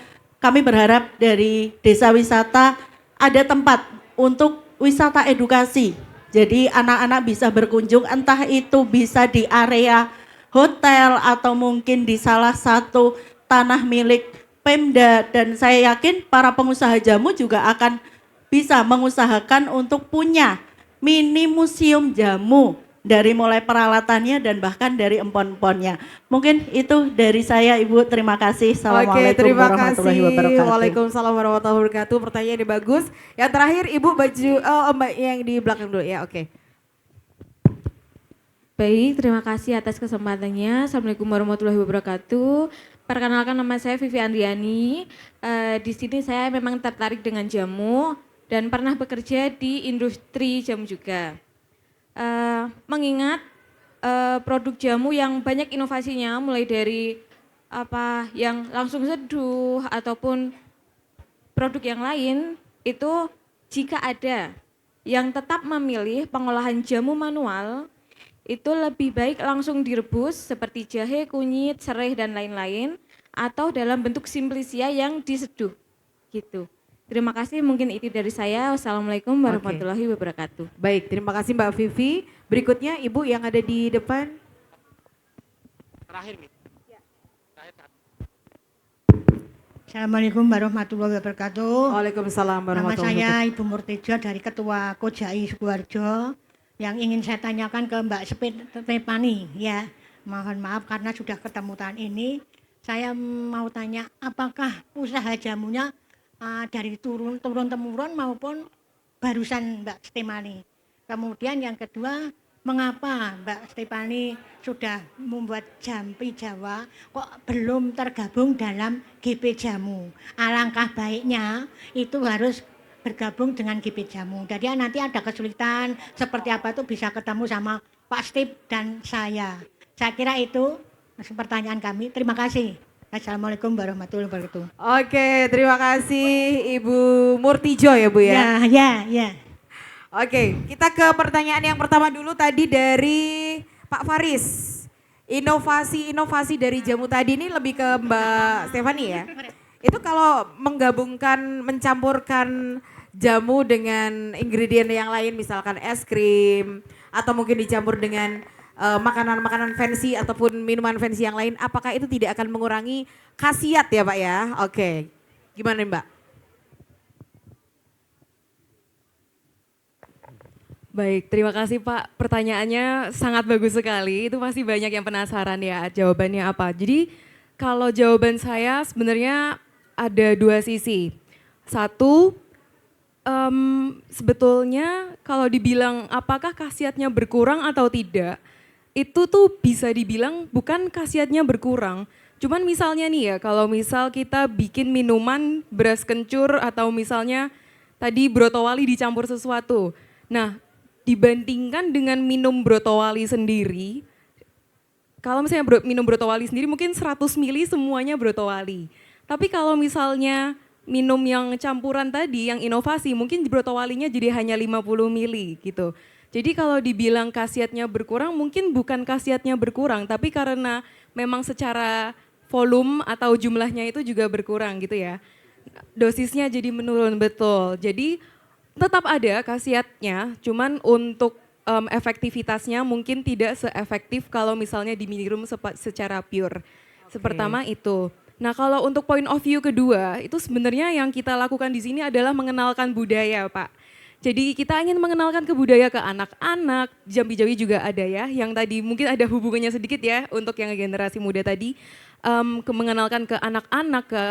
Kami berharap dari desa wisata ada tempat untuk wisata edukasi. Jadi anak-anak bisa berkunjung, entah itu bisa di area hotel atau mungkin di salah satu tanah milik Pemda. Dan saya yakin para pengusaha jamu juga akan bisa mengusahakan untuk punya mini museum jamu. Dari mulai peralatannya dan bahkan dari empon-emponnya. Mungkin itu dari saya Ibu, terima kasih. Assalamualaikum warahmatullahi wabarakatuh. Waalaikumsalam warahmatullahi wabarakatuh. Pertanyaannya bagus. Yang terakhir Ibu baju, Mbak yang di belakang dulu ya, oke. Baik, terima kasih atas kesempatannya. Assalamualaikum warahmatullahi wabarakatuh. Perkenalkan, nama saya Vivi Andriani. Di sini saya memang tertarik dengan jamu dan pernah bekerja di industri jamu juga. Mengingat produk jamu yang banyak inovasinya, mulai dari yang langsung seduh ataupun produk yang lain, itu jika ada yang tetap memilih pengolahan jamu manual, itu lebih baik langsung direbus seperti jahe, kunyit, serai dan lain-lain, atau dalam bentuk simplisia yang diseduh gitu. Terima kasih, mungkin itu dari saya. Wassalamualaikum warahmatullahi wabarakatuh. Baik, terima kasih Mbak Vivi. Berikutnya Ibu yang ada di depan. Terakhir nih. Assalamualaikum warahmatullahi wabarakatuh. Waalaikumsalam Nama warahmatullahi saya wabarakatuh. Ibu Murtijo dari Ketua Kojai Sukoharjo. Yang ingin saya tanyakan ke Mbak Stefani, ya, mohon maaf karena sudah ketemu tahun ini. Saya mau tanya, apakah usaha jamunya dari turun temurun maupun barusan Mbak Stefani. Kemudian yang kedua, mengapa Mbak Stefani sudah membuat Jampi Jawa kok belum tergabung dalam GP Jamu? Alangkah baiknya itu harus bergabung dengan GP Jamu. Jadi nanti ada kesulitan seperti apa itu bisa ketemu sama Pak Steve dan saya. Saya kira itu pertanyaan kami. Terima kasih. Assalamualaikum warahmatullahi wabarakatuh. Oke, terima kasih Ibu Murtijo ya Bu ya. Ya. Oke, kita ke pertanyaan yang pertama dulu tadi dari Pak Faris. Inovasi dari jamu tadi ini lebih ke Mbak Stefani ya. Itu kalau menggabungkan, mencampurkan jamu dengan ingredient yang lain, misalkan es krim atau mungkin dicampur dengan makanan-makanan fancy ataupun minuman fancy yang lain, apakah itu tidak akan mengurangi khasiat ya Pak ya? Oke, gimana Mbak? Baik, terima kasih Pak. Pertanyaannya sangat bagus sekali. Itu pasti banyak yang penasaran ya jawabannya apa. Jadi kalau jawaban saya sebenarnya ada dua sisi. Satu, sebetulnya kalau dibilang apakah khasiatnya berkurang atau tidak, itu tuh bisa dibilang bukan khasiatnya berkurang. Cuman misalnya nih ya, kalau misal kita bikin minuman beras kencur atau misalnya tadi brotowali dicampur sesuatu. Nah, dibandingkan dengan minum brotowali sendiri, kalau misalnya minum brotowali sendiri mungkin 100 mili semuanya brotowali. Tapi kalau misalnya minum yang campuran tadi, yang inovasi, mungkin brotowalinya jadi hanya 50 mili gitu. Jadi kalau dibilang khasiatnya berkurang, mungkin bukan khasiatnya berkurang, tapi karena memang secara volume atau jumlahnya itu juga berkurang gitu ya. Dosisnya jadi menurun, betul. Jadi tetap ada khasiatnya, cuman untuk efektivitasnya mungkin tidak seefektif kalau misalnya diminum secara pure. Pertama itu. Nah kalau untuk point of view kedua, itu sebenarnya yang kita lakukan di sini adalah mengenalkan budaya Pak. Jadi kita ingin mengenalkan budaya ke anak-anak, jambi-jambi juga ada ya, yang tadi mungkin ada hubungannya sedikit ya untuk yang generasi muda tadi. Mengenalkan ke anak-anak, ke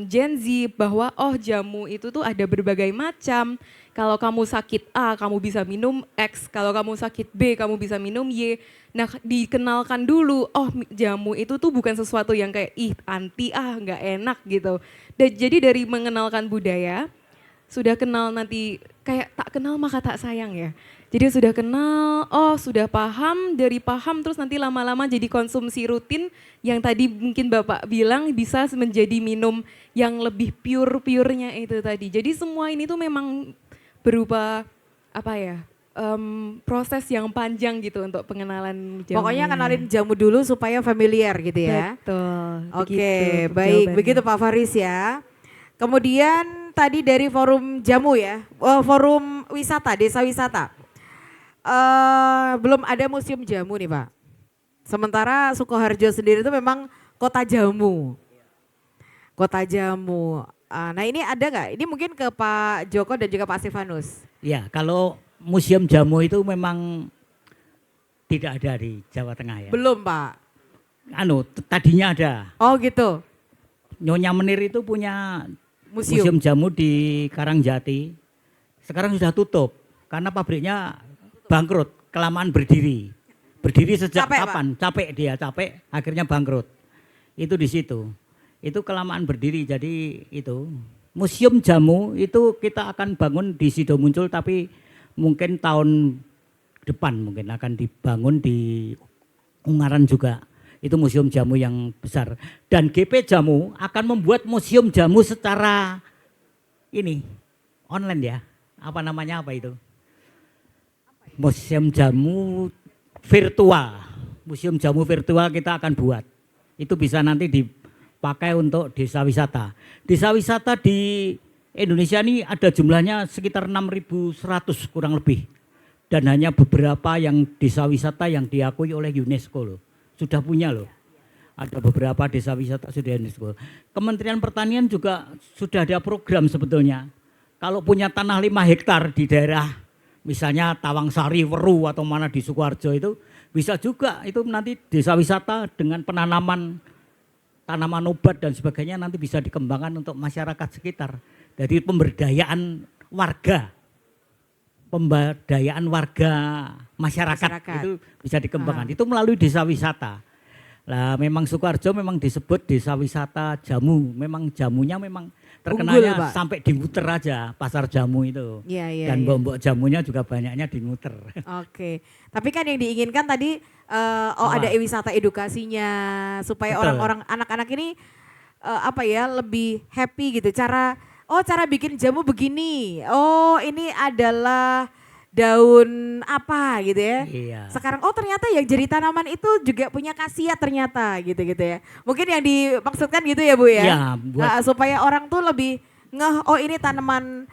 Gen Z bahwa oh jamu itu tuh ada berbagai macam. Kalau kamu sakit A, kamu bisa minum X. Kalau kamu sakit B, kamu bisa minum Y. Nah dikenalkan dulu, oh jamu itu tuh bukan sesuatu yang kayak anti nggak enak gitu. Dan jadi dari mengenalkan budaya, sudah kenal nanti kayak tak kenal maka tak sayang ya. Jadi sudah kenal, oh sudah paham, dari paham terus nanti lama-lama jadi konsumsi rutin yang tadi mungkin Bapak bilang bisa menjadi minum yang lebih pure-purenya itu tadi. Jadi semua ini tuh memang berupa apa ya, proses yang panjang gitu untuk pengenalan jamu. Pokoknya kenalin jamu dulu supaya familiar gitu ya. Betul. Oke, baik. Begitu Pak Faris ya. Kemudian tadi dari forum jamu ya, forum wisata, desa wisata. Belum ada museum jamu nih Pak. Sementara Sukoharjo sendiri itu memang kota jamu. Kota jamu. Nah ini ada nggak? Ini mungkin ke Pak Joko dan juga Pak Stefanus. Ya, kalau museum jamu itu memang tidak ada di Jawa Tengah ya. Belum Pak. Tadinya ada. Oh gitu. Nyonya Menir itu punya Museum. museum jamu di Karangjati. Sekarang sudah tutup karena pabriknya bangkrut, kelamaan berdiri. Berdiri sejak Capek, kapan? Capek dia, capek, akhirnya bangkrut. Itu di situ. Itu kelamaan berdiri, jadi itu. Museum jamu itu kita akan bangun di Sidomuncul, tapi mungkin tahun depan mungkin akan dibangun di Ungaran juga. Itu museum jamu yang besar. Dan GP Jamu akan membuat museum jamu secara ini, online ya. Apa namanya apa itu? Museum jamu virtual. Museum jamu virtual kita akan buat. Itu bisa nanti dipakai untuk desa wisata. Desa wisata di Indonesia ini ada jumlahnya sekitar 6.100 kurang lebih. Dan hanya beberapa yang desa wisata yang diakui oleh UNESCO loh. Sudah punya loh. Ada beberapa desa wisata sudah UNESCO. Kementerian Pertanian juga sudah ada program sebetulnya. Kalau punya tanah 5 hektar di daerah misalnya Tawangsari, Weru atau mana di Sukoharjo itu bisa juga itu nanti desa wisata dengan penanaman tanaman obat dan sebagainya nanti bisa dikembangkan untuk masyarakat sekitar. Jadi pemberdayaan warga masyarakat. Itu bisa dikembangkan. Itu melalui desa wisata. Lah memang Sukoharjo memang disebut desa wisata jamu. Memang jamunya memang terkenalnya Unggul, sampai dimuter aja pasar jamu itu. Iya. Dan mbok-mbok jamunya juga banyaknya dimuter. Oke, tapi kan yang diinginkan tadi ada wisata edukasinya supaya Betul. orang-orang anak-anak ini lebih happy gitu. Cara bikin jamu begini. Oh, ini adalah daun apa gitu ya. Iya. Sekarang ternyata yang jadi tanaman itu juga punya khasiat ternyata gitu-gitu ya. Mungkin yang dimaksudkan gitu ya Bu ya. Iya, Supaya orang tuh lebih ngeh, oh ini tanaman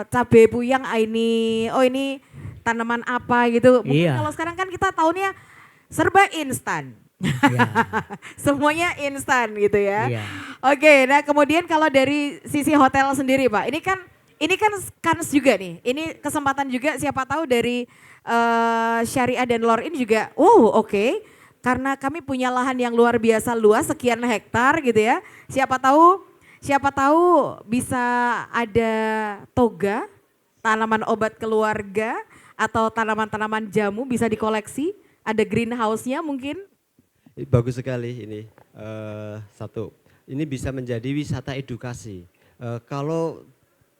cabai puyang ini, oh ini tanaman apa gitu. Mungkin Iya. kalau sekarang kan kita tahunya serba instan. Iya. Semuanya instan gitu ya. Iya. Oke, nah kemudian kalau dari sisi hotel sendiri Pak, ini kan kans juga nih. Ini kesempatan juga siapa tahu dari Syariah dan Lorin juga. Oke. Karena kami punya lahan yang luar biasa luas sekian hektar gitu ya. Siapa tahu bisa ada toga, tanaman obat keluarga atau tanaman-tanaman jamu bisa dikoleksi. Ada greenhouse-nya mungkin. Bagus sekali ini. Satu, ini bisa menjadi wisata edukasi. Kalau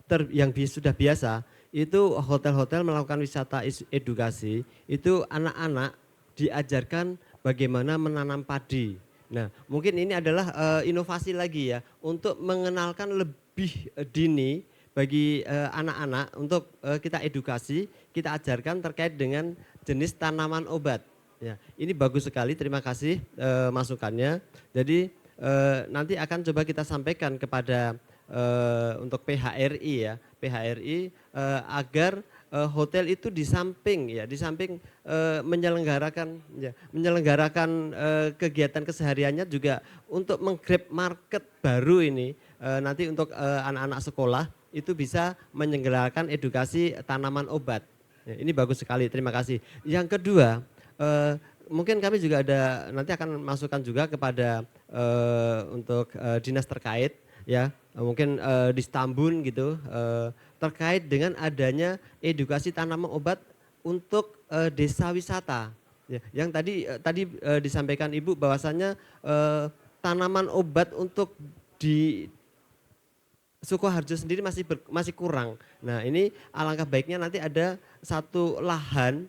sudah biasa, itu hotel-hotel melakukan wisata edukasi, itu anak-anak diajarkan bagaimana menanam padi. Nah, mungkin ini adalah inovasi lagi ya, untuk mengenalkan lebih dini bagi anak-anak untuk kita edukasi, kita ajarkan terkait dengan jenis tanaman obat. Ya, ini bagus sekali, terima kasih masukannya. Jadi nanti akan coba kita sampaikan kepada untuk PHRI ya, PHRI agar hotel itu di samping menyelenggarakan kegiatan kesehariannya juga untuk menggrab market baru ini nanti untuk anak-anak sekolah itu bisa menyelenggarakan edukasi tanaman obat. Ya, ini bagus sekali, terima kasih. Yang kedua, mungkin kami juga nanti akan masukkan juga kepada untuk dinas terkait ya, mungkin di Stambun gitu, terkait dengan adanya edukasi tanaman obat untuk desa wisata. Ya, yang tadi disampaikan Ibu bahwasannya tanaman obat untuk di Sukoharjo sendiri masih kurang. Nah, ini alangkah baiknya nanti ada satu lahan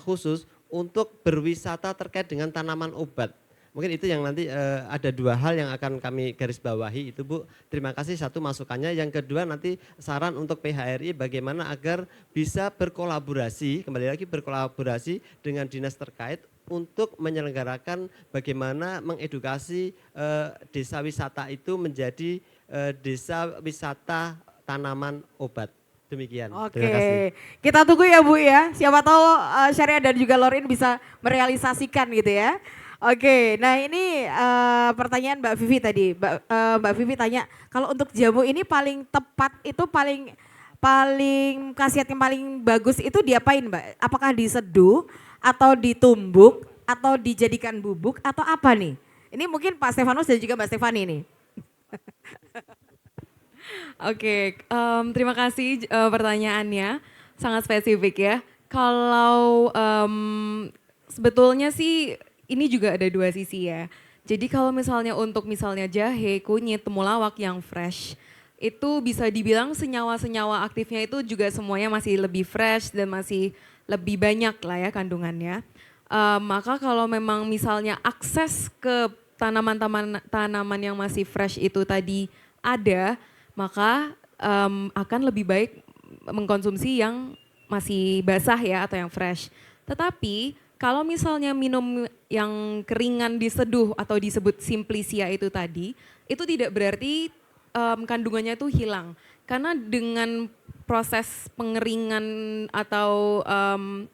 khusus untuk berwisata terkait dengan tanaman obat. Mungkin itu yang nanti ada dua hal yang akan kami garis bawahi itu Bu. Terima kasih satu masukannya. Yang kedua nanti saran untuk PHRI bagaimana agar bisa berkolaborasi, kembali lagi berkolaborasi dengan dinas terkait untuk menyelenggarakan bagaimana mengedukasi desa wisata itu menjadi desa wisata tanaman obat. Demikian. Terima kasih. Oke, kita tunggu ya Bu ya. Siapa tahu Syariah dan juga Lorin bisa merealisasikan gitu ya. Oke, nah ini pertanyaan Mbak Vivi tadi. Mbak Vivi tanya, kalau untuk jamu ini paling tepat itu paling khasiat yang paling bagus itu diapain Mbak? Apakah diseduh atau ditumbuk atau dijadikan bubuk atau apa nih? Ini mungkin Pak Stefanus dan juga Mbak Stefani nih. Oke, terima kasih pertanyaannya, sangat spesifik ya. Kalau sebetulnya sih ini juga ada dua sisi ya. Jadi kalau misalnya jahe, kunyit, temulawak yang fresh, itu bisa dibilang senyawa-senyawa aktifnya itu juga semuanya masih lebih fresh dan masih lebih banyak lah ya kandungannya. Maka kalau memang misalnya akses ke tanaman yang masih fresh itu tadi ada, maka akan lebih baik mengkonsumsi yang masih basah ya atau yang fresh. Tetapi kalau misalnya minum yang keringan diseduh atau disebut simplicia itu tadi, itu tidak berarti kandungannya itu hilang. Karena dengan proses pengeringan atau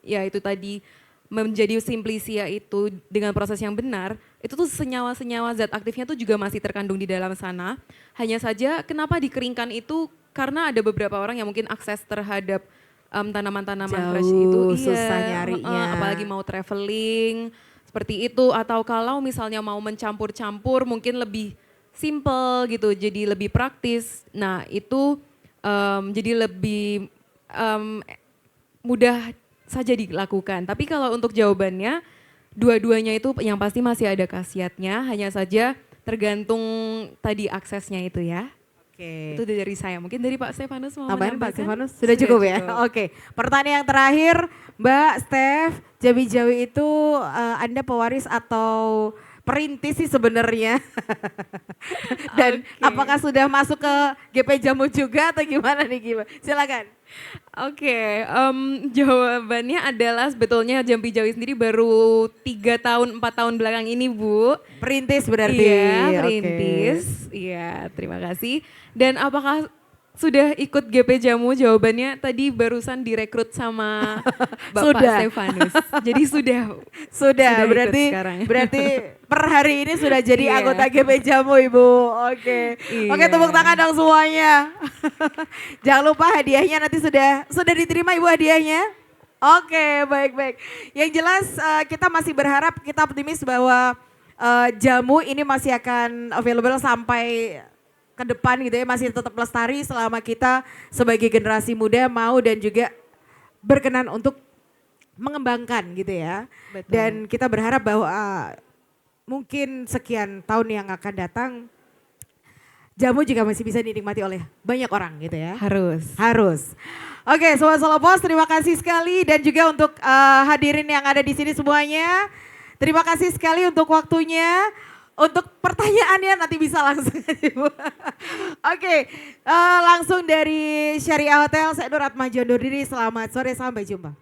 ya itu tadi menjadi simplicia itu dengan proses yang benar, itu tuh senyawa-senyawa zat aktifnya tuh juga masih terkandung di dalam sana. Hanya saja kenapa dikeringkan itu karena ada beberapa orang yang mungkin akses terhadap tanaman-tanaman fresh itu susah nyarinya. apalagi mau traveling seperti itu, atau kalau misalnya mau mencampur-campur mungkin lebih simple gitu, jadi lebih praktis. Nah itu jadi lebih mudah saja dilakukan. Tapi kalau untuk jawabannya, dua-duanya itu yang pasti masih ada khasiatnya, hanya saja tergantung tadi aksesnya itu ya. Oke. Itu dari saya, mungkin dari Pak Stefanus mau Tambahan Pak menambahkan? Stefanus sudah cukup ya? Oke, pertanyaan yang terakhir Mbak Steph, Jawi-Jawi itu Anda pewaris atau perintis sih sebenarnya? Dan apakah sudah masuk ke GP Jamu juga atau gimana nih gimana? Silakan. Oke, jawabannya adalah sebetulnya Jampi Jawi sendiri baru 3 tahun, 4 tahun belakang ini Bu. Perintis berarti? Iya, Oke. perintis. Iya, terima kasih. Dan apakah sudah ikut GP Jamu? Jawabannya tadi barusan direkrut sama Bapak Sudah. Stefanus. Jadi sudah ikut berarti sekarang. berarti per hari ini sudah jadi Iya. anggota GP Jamu Ibu. Oke. Iya. Oke, tepuk tangan dong semuanya. Jangan lupa hadiahnya nanti sudah diterima Ibu hadiahnya. Oke, baik-baik. Yang jelas kita masih berharap, kita optimis bahwa jamu ini masih akan available sampai ke depan gitu ya, masih tetap lestari selama kita sebagai generasi muda mau dan juga berkenan untuk mengembangkan gitu ya. Betul. Dan kita berharap bahwa mungkin sekian tahun yang akan datang jamu juga masih bisa dinikmati oleh banyak orang gitu ya. Harus. Oke, Sobat Solopos terima kasih sekali dan juga untuk hadirin yang ada di sini semuanya. Terima kasih sekali untuk waktunya. Untuk pertanyaannya nanti bisa langsung. Oke, langsung dari Syariah Hotel, saya Nur Atma undur diri. Selamat sore, sampai jumpa.